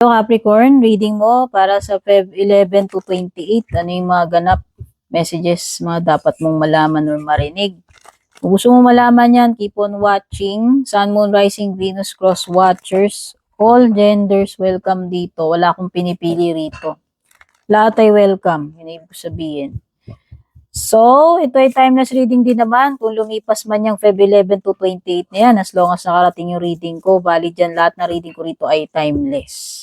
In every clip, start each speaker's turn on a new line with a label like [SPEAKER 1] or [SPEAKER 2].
[SPEAKER 1] So Capricorn, reading mo para sa Feb 11 to 28. Ano yung mga ganap, messages, mga dapat mong malaman or marinig? Kung gusto mo malaman yan, keep on watching. Sun, Moon, Rising, Venus, Cross Watchers. All genders welcome dito. Wala akong pinipili rito. Lahat ay welcome. Yun ang ibig sabihin. So, ito ay timeless reading din naman. Kung lumipas man yung Feb 11 to 28 na yan, as long as nakarating yung reading ko, valid dyan lahat na reading ko rito ay timeless.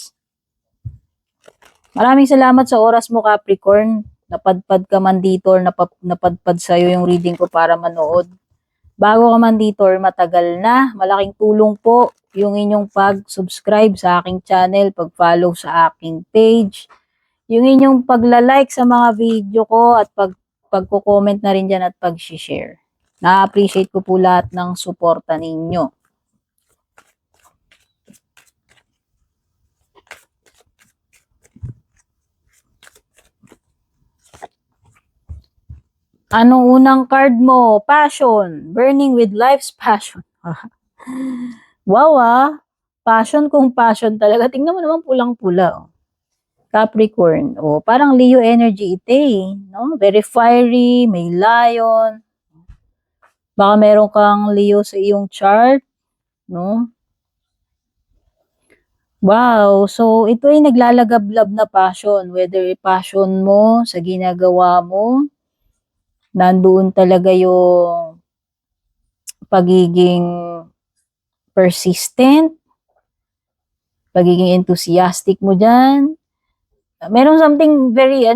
[SPEAKER 1] Maraming salamat sa oras mo, Capricorn. Napadpad ka man dito or napadpad sa'yo yung reading ko para manood. Bago ka man dito or matagal na, malaking tulong po yung inyong pag-subscribe sa aking channel, pag-follow sa aking page, yung inyong pagla-like sa mga video ko at pagko-comment na rin dyan at pag-share. Na-appreciate ko po lahat ng suporta ninyo. Anong unang card mo? Passion. Burning with life's passion. Wow Passion kung passion talaga. Tingnan mo naman pulang-pula. Oh. Capricorn. Oh, parang Leo energy ito eh. No? Very fiery, may lion. Baka meron kang Leo sa iyong chart. No? Wow, so ito ay naglalagablab na passion. Whether passion mo sa ginagawa mo, nandoon talaga yung pagiging persistent, pagiging enthusiastic mo dyan. Meron something very,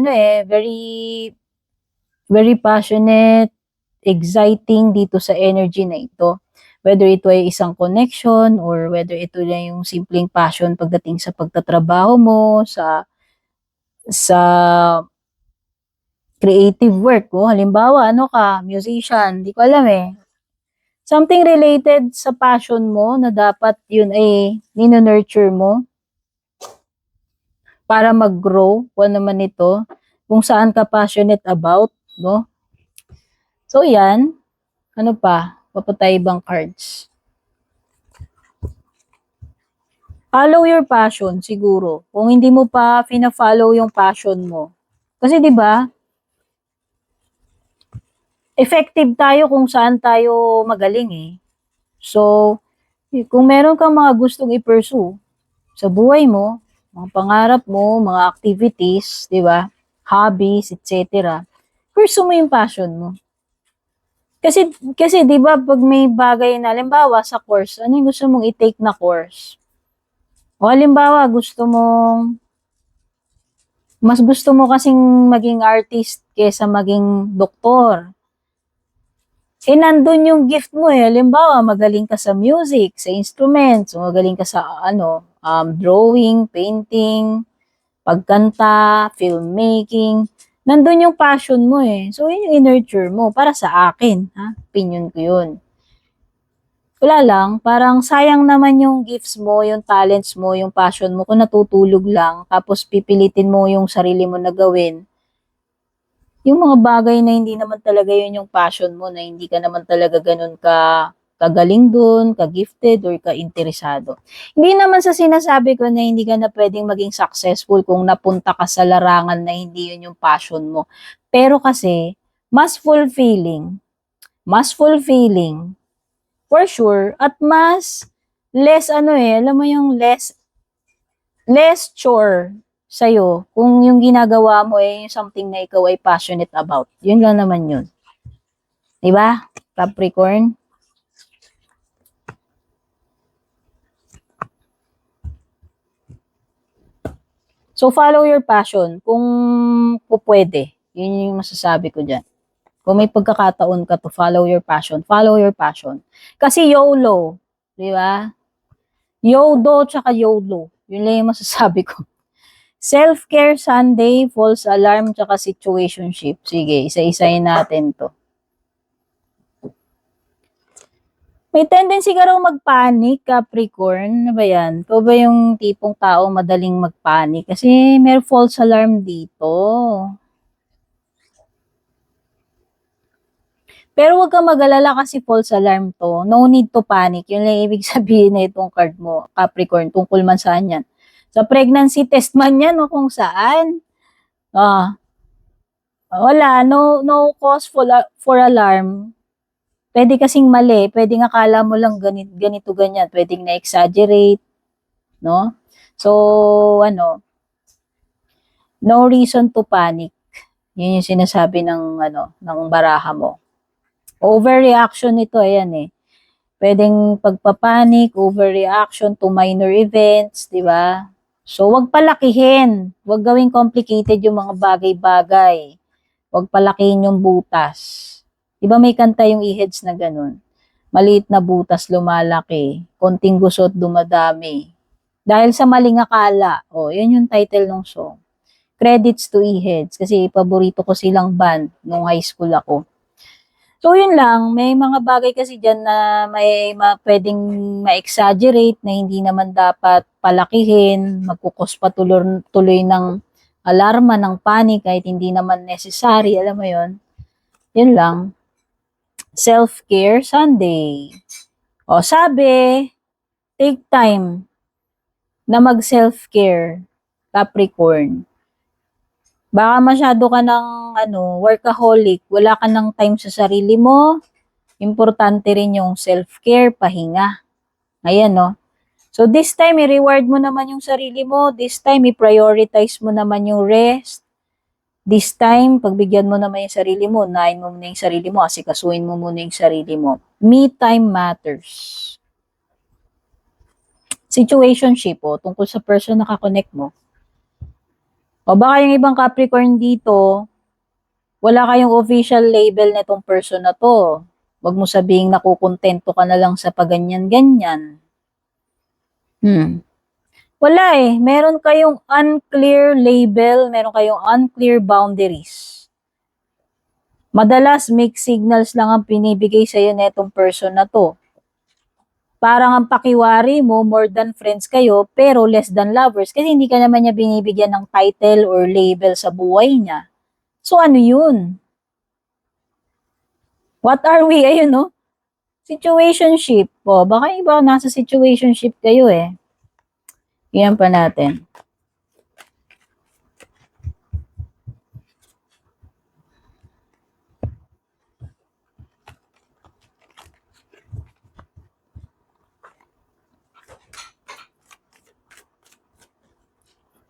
[SPEAKER 1] very passionate, exciting dito sa energy na ito. Whether ito ay isang connection or whether ito na yung simpleng passion pagdating sa pagtatrabaho mo, sa creative work. Oh, halimbawa, ano ka, musician, di ko alam eh. Something related sa passion mo na dapat yun ay nino-nurture mo para mag-grow. Kung naman ito, kung saan ka passionate about, no? So, yan. Ano pa? Papatay ibang cards. Follow your passion, siguro. Kung hindi mo pa fina-follow yung passion mo. Kasi 'di ba? Effective tayo kung saan tayo magaling eh. So, kung meron kang mga gustong i-pursue sa buhay mo, mga pangarap mo, mga activities, 'di ba? Hobbies, etc. Pursue mo yung passion mo. Kasi 'di ba pag may bagay na halimbawa sa course, ano yung gusto mong i-take na course? O halimbawa mas gusto mo kasing maging artist kaysa maging doktor. Eh nandun yung gift mo eh. Halimbawa, magaling ka sa music, sa instruments, magaling ka sa drawing, painting, pagkanta, filmmaking. Nandun yung passion mo eh. So yun yung i-nurture mo para sa akin, ha? Opinion ko yun. Wala lang, parang sayang naman yung gifts mo, yung talents mo, yung passion mo kung natutulog lang, tapos pipilitin mo yung sarili mo na gawin. Yung mga bagay na hindi naman talaga yun yung passion mo, na hindi ka naman talaga ganun kagaling dun, ka-gifted, or ka-interesado. Hindi naman sa sinasabi ko na hindi ka na pwedeng maging successful kung napunta ka sa larangan na hindi yun yung passion mo. Pero kasi, mas fulfilling, for sure, at mas less alam mo yung less chore sa'yo kung yung ginagawa mo yung something na ikaw ay passionate about. Yun lang naman yun. Diba, Capricorn? So, follow your passion kung pwede. Yun yung masasabi ko dyan. Kung may pagkakataon ka to follow your passion, follow your passion. Kasi YOLO, di ba? YODO tsaka YOLO. Yun lang yung masasabi ko. Self-care Sunday, false alarm, tsaka situationship. Sige, isa-isayin natin to. May tendency ka raw mag-panic, Capricorn. Ano ba yan? Ito ba yung tipong tao madaling mag-panic? Kasi may false alarm dito. Pero huwag kang mag-alala kasi false alarm to. No need to panic. Yun lang ibig sabihin na itong card mo, Capricorn, tungkol man saan yan. Sa pregnancy test man yan o kung saan. Ah, wala, no cause for alarm. Pwede kasing mali, pwedeng akala mo lang ganito ganyan, pwedeng na-exaggerate, no? So, no reason to panic. Yun yung sinasabi ng baraha mo. Overreaction ito, ayan eh. Pwedeng pagpapanik, overreaction to minor events, di ba? So, wag palakihin. Wag gawing complicated yung mga bagay-bagay. Wag palakihin yung butas. Di ba may kanta yung iheads na ganun? Maliit na butas lumalaki, konting gusot dumadami. Dahil sa maling akala. O, yan yung title ng song. Credits to iheads kasi paborito ko silang band nung high school ako. So, yun lang. May mga bagay kasi dyan na pwedeng ma-exaggerate na hindi naman dapat palakihin, magkukos pa tuloy ng alarma, ng panic, kahit hindi naman necessary. Alam mo yun? Yun lang. Self-care Sunday. O, sabi, take time na mag-self-care, Capricorn. Baka masyado ka ng workaholic, wala ka ng time sa sarili mo. Importante rin yung self-care, pahinga. Ayan, no? So, this time, i-reward mo naman yung sarili mo. This time, i-prioritize mo naman yung rest. This time, pagbigyan mo naman yung sarili mo, unahin mo muna yung sarili mo, asikasuhin mo muna yung sarili mo. Me time matters. Situationship, tungkol sa person na kakonect mo. O baka yung ibang Capricorn dito, wala kayong official label na itong person na to. Huwag mo sabihing nakukontento ka na lang sa paganyan-ganyan. Wala eh. Meron kayong unclear label, meron kayong unclear boundaries. Madalas, mixed signals lang ang pinibigay sa'yo na itong person na to. Parang ang pakiwari mo, more than friends kayo, pero less than lovers. Kasi hindi ka naman niya binibigyan ng title or label sa buhay niya. So, ano yun? What are we? Ayun, no? Situationship. O, baka iba nasa situationship kayo eh. Iyan pa natin.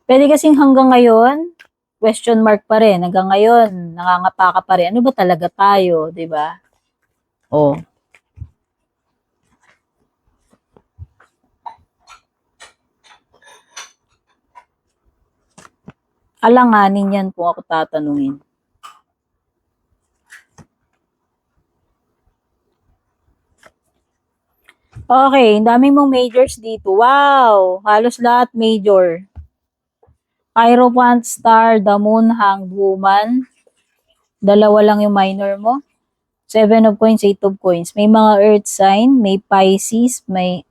[SPEAKER 1] Pwede kasing hanggang ngayon, question mark pa rin. Hanggang ngayon, nangangapa ka pa rin. Ano ba talaga tayo, di ba? O. Alanganin yan kung ako tatanungin. Okay, dami mong majors dito. Wow! Halos lahat major. Hierophant, Star, the Moon, Hanged Woman. Dalawa lang yung minor mo. 7 of Coins, 8 of Coins. May mga Earth sign, may Pisces, may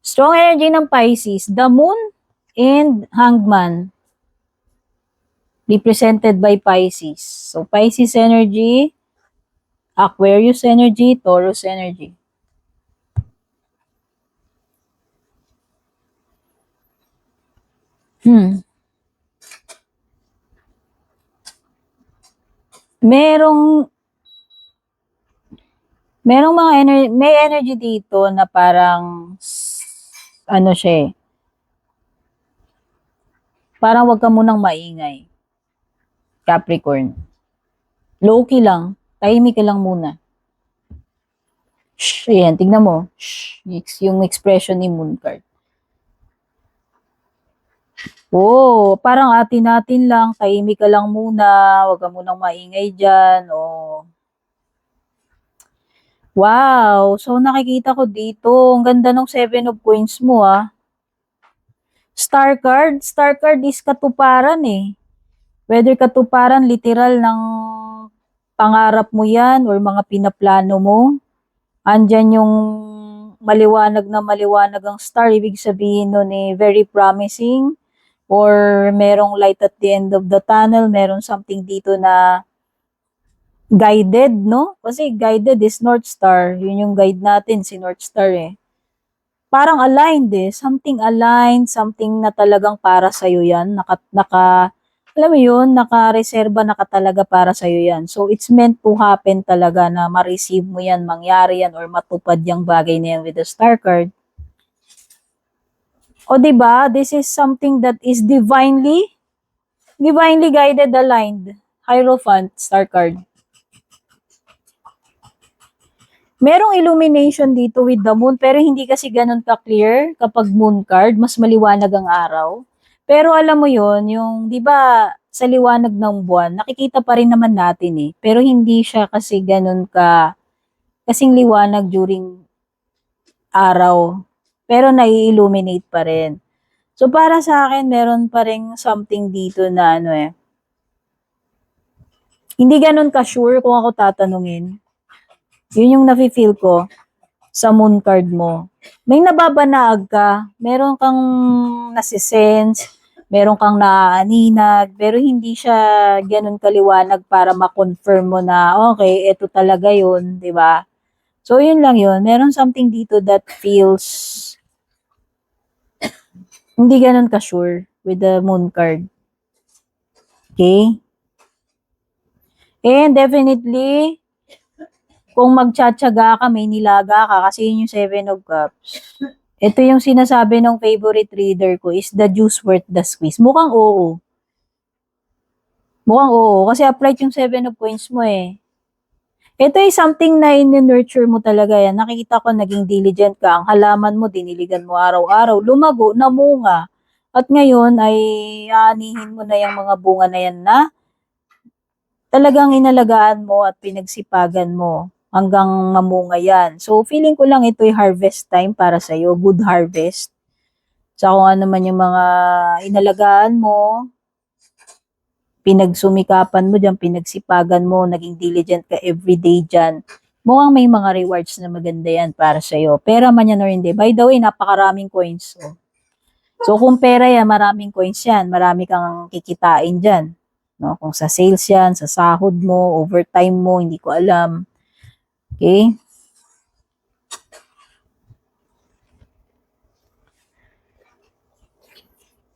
[SPEAKER 1] strong energy ng Pisces. The Moon and Hanged Man. Represented by Pisces. So, Pisces energy, Aquarius energy, Taurus energy. Merong mga may energy dito na parang siya eh. Parang wag ka munang maingay. Capricorn. Low-key lang. Tahimik ka lang muna. Shh, ayan, tignan mo. Shh, yung expression ni Moon card. Parang atin-atin lang, tahimik ka lang muna, wag ka munang maingay dyan, Wow, so nakikita ko dito, ang ganda ng 7 of Coins mo Star card is katuparan eh. Whether katuparan, literal ng pangarap mo yan or mga pinaplano mo, andyan yung maliwanag na maliwanag ang star, ibig sabihin nun eh, very promising, or merong light at the end of the tunnel, meron something dito na guided, no? Kasi guided is North Star. Yun yung guide natin, si North Star eh. parang aligned eh. Something aligned, something na talagang para sa'yo yan. Alam mo yun, naka-reserba, nakatalaga para sa'yo yan. So, it's meant to happen talaga na ma-receive mo yan, mangyari yan, or matupad yung bagay na yan with the star card. O, diba? This is something that is divinely guided, aligned. Hierophant, star card. Merong illumination dito with the moon, pero hindi kasi ganun ka-clear kapag moon card, mas maliwanag ang araw. Pero alam mo yon, yung 'di ba sa liwanag ng buwan, nakikita pa rin naman natin eh. Pero hindi siya kasi ganun kasing liwanag during araw. Pero nai-illuminate pa rin. So para sa akin, meron pa rin something dito na ano eh. Hindi ganun ka-sure kung ako tatanungin. Yun yung nafe-feel ko sa moon card mo. May nababanaag ka, meron kang nasisense, meron kang naaaninag, pero hindi siya ganun kaliwanag para ma-confirm mo na, okay, ito talaga yun, di ba? So, yun lang yun. Meron something dito that feels hindi ganun ka-sure with the moon card. Okay? And definitely, kung magtsatsaga ka, may nilaga ka, kasi yun yung 7 of Cups. Ito yung sinasabi ng favorite reader ko, is the juice worth the squeeze. Mukhang oo. Mukhang oo, kasi upright yung 7 of Coins mo eh. Ito ay something na in-nurture mo talaga yan. Nakikita ko naging diligent ka. Ang halaman mo, diniligan mo araw-araw. Lumago, namunga. At ngayon ay aanihin mo na yung mga bunga na yan na talagang inalagaan mo at pinagsipagan mo hanggang mamunga yan. So, feeling ko lang ito'y harvest time para sa'yo. Good harvest. Sa kung ano man yung mga inalagaan mo, pinagsumikapan mo dyan, pinagsipagan mo, naging diligent ka everyday dyan. Mukhang may mga rewards na maganda yan para sa'yo. Pera man yan or hindi. By the way, napakaraming coins. So, kung pera yan, maraming coins yan. Marami kang kikitain dyan. No? Kung sa sales yan, sa sahod mo, overtime mo, hindi ko alam. Okay?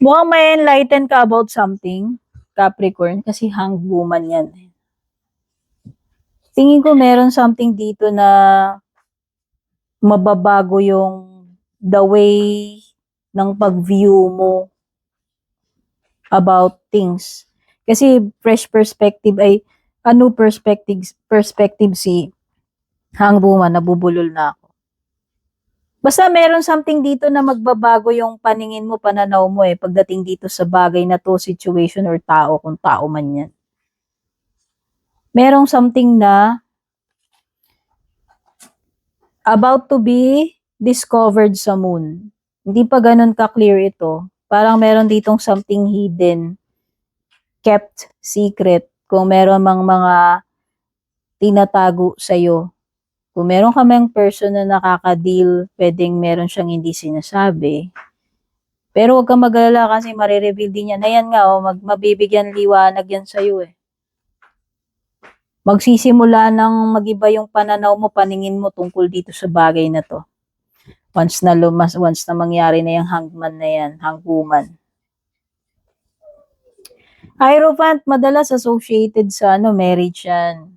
[SPEAKER 1] Mukhang may enlighten ka about something, Capricorn, kasi hanged woman yan. Tingin ko meron something dito na mababago yung the way ng pag-view mo about things. Kasi fresh perspective ay ano perspective si hanged woman, nabubulol na ako. Basta meron something dito na magbabago yung paningin mo, pananaw mo pagdating dito sa bagay na to, situation or tao, kung tao man yan. Merong something na about to be discovered sa moon. Hindi pa ganun ka-clear ito. Parang meron ditong something hidden, kept secret, kung meron mang mga tinatago sa'yo. Kung meron ka mang person na nakaka-deal, pwedeng meron siyang hindi sinasabi. Pero huwag kang mag-alala kasi marireveal din yan. Ayan nga, mabibigyan liwanag yan sa'yo Magsisimula ng mag-iba yung pananaw mo, paningin mo tungkol dito sa bagay na to. Once na mangyari na yung hangman na yan, hangwoman. Hierophant, madalas associated sa marriage yan.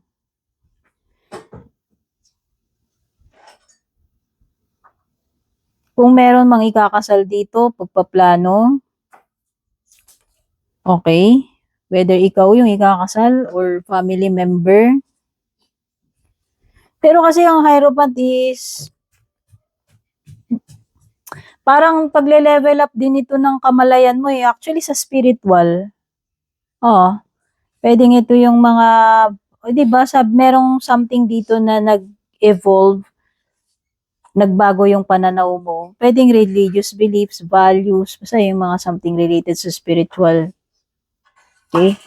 [SPEAKER 1] Kung meron mang ikakasal dito, pagpaplano, okay. Whether ikaw yung ikakasal or family member. Pero kasi ang Hierophant is parang pagle-level up din ito ng kamalayan mo Actually, sa spiritual. Pwedeng ito yung mga, di ba, merong something dito na nag-evolve, nagbago yung pananaw mo. Pwedeng religious beliefs, values, basta yung mga something related sa spiritual. Okay?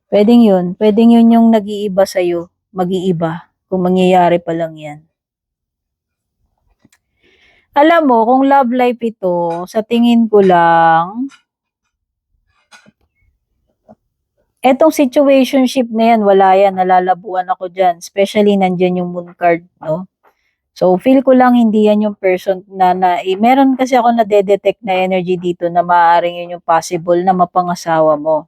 [SPEAKER 1] Pwedeng yun yung nag-iiba sa'yo, mag-iiba, kung mangyayari pa lang yan. Alam mo, kung love life ito, sa tingin ko lang, etong situationship na yan, wala yan, nalalabuan ako dyan. Especially, nandyan yung moon card, no? So, feel ko lang hindi yan yung person meron kasi ako na-detect na energy dito na maaaring yun yung possible na mapangasawa mo.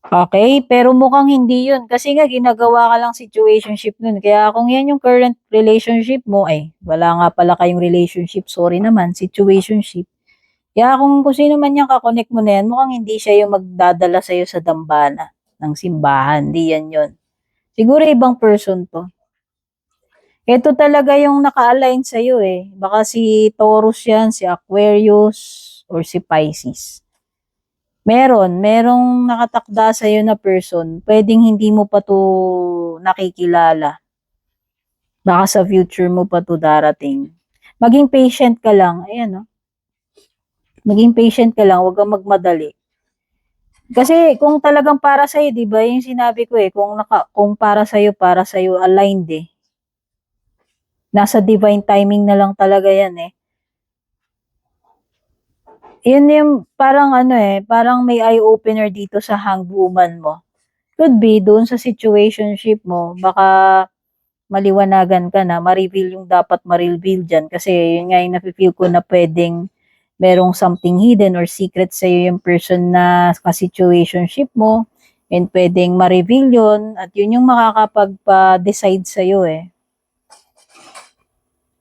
[SPEAKER 1] Okay, pero mukhang hindi yun. Kasi nga, ginagawa ka lang situationship nun. Kaya kung yan yung current relationship mo, ay, wala nga pala kayong relationship. Sorry naman, situationship. Kaya kung sino man yung kakonect mo na yan, mukhang hindi siya yung magdadala sa'yo sa dambana ng simbahan. Hindi yan yun. Siguro ibang person to. Ito talaga yung naka-align sa'yo eh. Baka si Taurus yan, si Aquarius, or si Pisces. Merong nakatakda sa'yo na person, pwedeng hindi mo pa to nakikilala. Baka sa future mo pa to darating. Maging patient ka lang. Ayan, no? Maging patient ka lang, huwag kang magmadali. Kasi kung talagang para sa'yo, di ba, yung sinabi ko eh, kung para sa'yo, aligned eh. Nasa divine timing na lang talaga yan eh. Yun yung parang parang may eye-opener dito sa hanged woman mo. Could be doon sa situationship mo, baka maliwanagan ka na, ma-reveal yung dapat ma-reveal dyan. Kasi yun nga yung nafe-feel ko na pwedeng merong something hidden or secret sa'yo yung person na ka-situationship mo. And pwedeng ma-reveal yun at yun yung makakapagpa-decide sa'yo eh.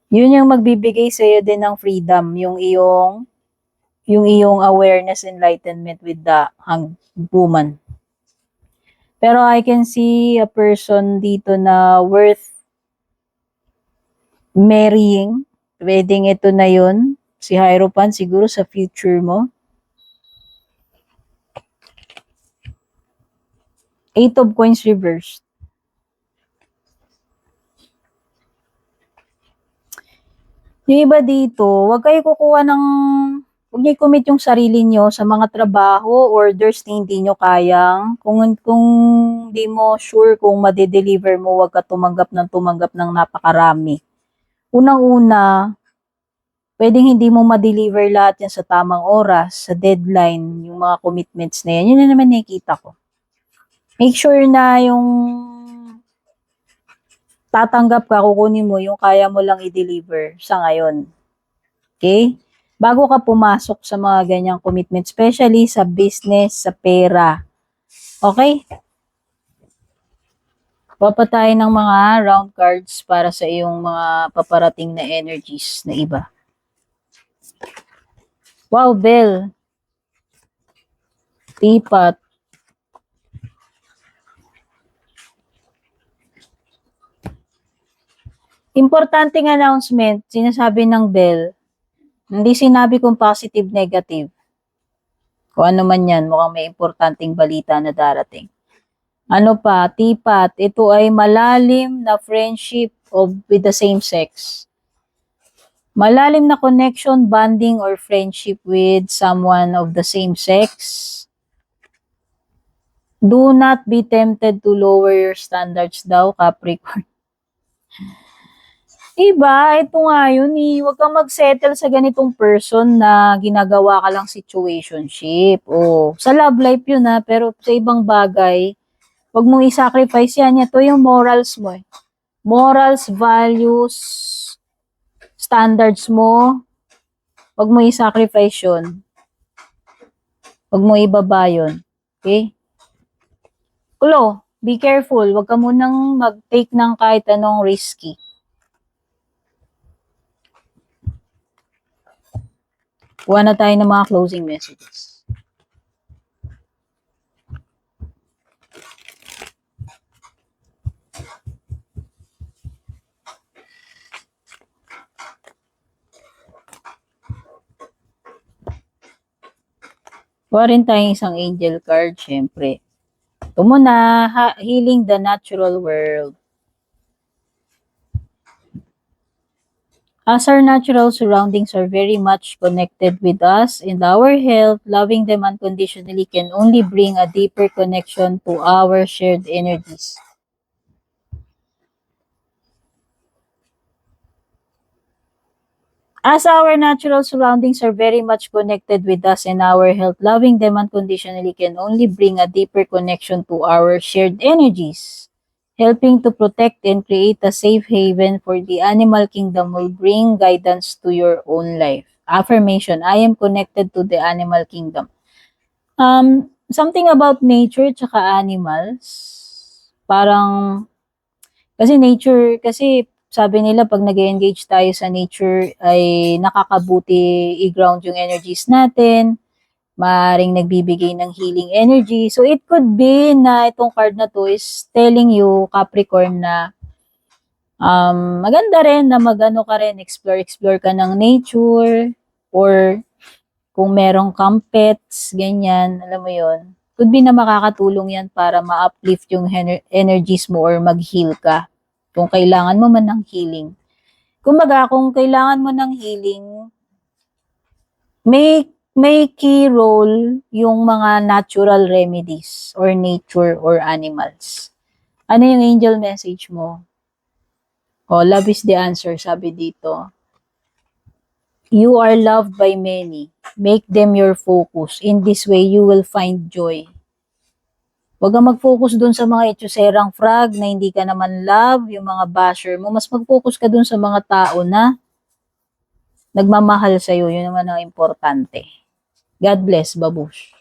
[SPEAKER 1] Yun yung magbibigay sa'yo din ng freedom, yung iyong awareness, enlightenment with the hanged woman. Pero I can see a person dito na worth marrying. Pwedeng ito na yun. Si Hierophant siguro sa future mo. Eight of Coins reversed. Yung iba dito, huwag niyo i-commit yung sarili niyo sa mga trabaho, orders na hindi niyo kayang. Kung di mo sure kung madedeliver mo, huwag ka tumanggap ng napakarami. Unang-una, pwedeng hindi mo ma-deliver lahat yan sa tamang oras, sa deadline, yung mga commitments na yan. Yun na naman nakikita ko. Make sure na yung tatanggap ka, kukunin mo yung kaya mo lang i-deliver sa ngayon. Okay? Bago ka pumasok sa mga ganyang commitment, especially sa business, sa pera. Okay? Papatay ng mga round cards para sa iyong mga paparating na energies na iba. Wow, Bell. Teapot. Importanteng announcement, sinasabi ng Bell. Hindi sinabi kung positive, negative. Kung ano man yan, mukhang may importanteng balita na darating. Ano pa, Teapot, ito ay malalim na friendship with the same sex. Malalim na connection, bonding, or friendship with someone of the same sex. Do not be tempted to lower your standards daw, Capricorn. Diba? Ito nga yun eh. Huwag kang mag-settle sa ganitong person na ginagawa ka lang situationship. O, sa love life yun ha, pero sa ibang bagay, huwag mong i-sacrifice yan. Ito yung morals mo eh. Morals, values, standards mo, huwag mo i-sacrifice yun. Huwag mo ibaba yun. Okay? Kulo, be careful. Huwag ka munang mag-take ng kahit anong risky. Kuha na tayo ng mga closing messages. Kuha rin tayong isang angel card, syempre. Ito muna, healing the natural world. As our natural surroundings are very much connected with us and our health, loving them unconditionally can only bring a deeper connection to our shared energies. As our natural surroundings are very much connected with us and our health, loving them unconditionally can only bring a deeper connection to our shared energies. Helping to protect and create a safe haven for the animal kingdom will bring guidance to your own life. Affirmation, I am connected to the animal kingdom. Something about nature tsaka animals. Parang, kasi sabi nila pag nag-engage tayo sa nature ay nakakabuti i-ground yung energies natin, maaaring nagbibigay ng healing energy. So it could be na itong card na to is telling you, Capricorn, na maganda rin na mag-ano ka rin, explore ka ng nature, or kung merong kang pets, ganyan, alam mo yon, could be na makakatulong yan para ma-uplift yung energies mo or mag-heal ka. Kung kailangan mo man ng healing. Kumbaga, kung kailangan mo ng healing, may key role yung mga natural remedies or nature or animals. Ano yung angel message mo? Oh, love is the answer, sabi dito. You are loved by many. Make them your focus. In this way, you will find joy. Huwag kang mag-focus dun sa mga etyoserang frag na hindi ka naman love, yung mga basher mo. Mas mag-focus ka dun sa mga tao na nagmamahal sa'yo. Yun naman ang importante. God bless, babush.